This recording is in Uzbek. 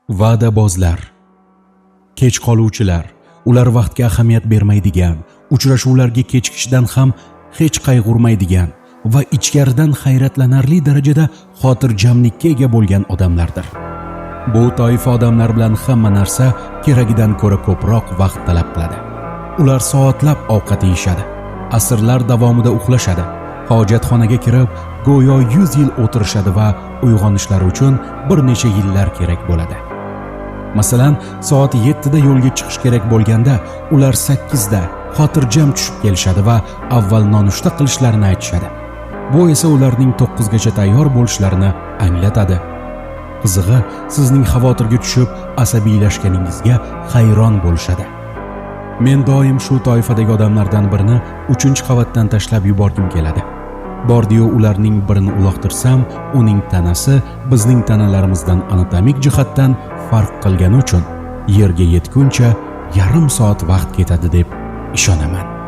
Va'dabozlar, kech qoluvchilar, ular vaqtga ahamiyat bermaydigan, uchrashuvlarga kechikishdan ham hech qayg'urmaydigan va ichkaridan hayratlanarli darajada xotirjamlikka ega bo'lgan odamlardir. Bu toifa odamlar bilan hamma narsa keragidan ko'ra ko'proq vaqt talab qiladi. Ular soatlab ovqat yeyishadi, asrlar davomida uxlashadi, hojatxonaga kirib go'yo 100 yil o'tirishadi va uyg'onishlari uchun bir necha yillar kerak bo'ladi. Masalan, soat 7 da yo'lga chiqish kerak bo'lganda, ular 8 da xotirjam tushib kelishadi va avval nonushta qilishlarini aytishadi. Bu esa ularning 9 gacha tayyor bo'lishlarini anglatadi. Qizig'i, sizning xavotirga tushib, asabiylashganingizga hayron bo'lishadi. Men doim shu toifadagi odamlardan birini 3-qavatdan tashlab yuborgim keladi. Bordiyu ularning birini uloqtirsam, uning tanasi bizning tanalarimizdan anatomik jihatdan farq qilgani uchun yerga yetguncha yarim soat vaqt ketadi deb ishonaman.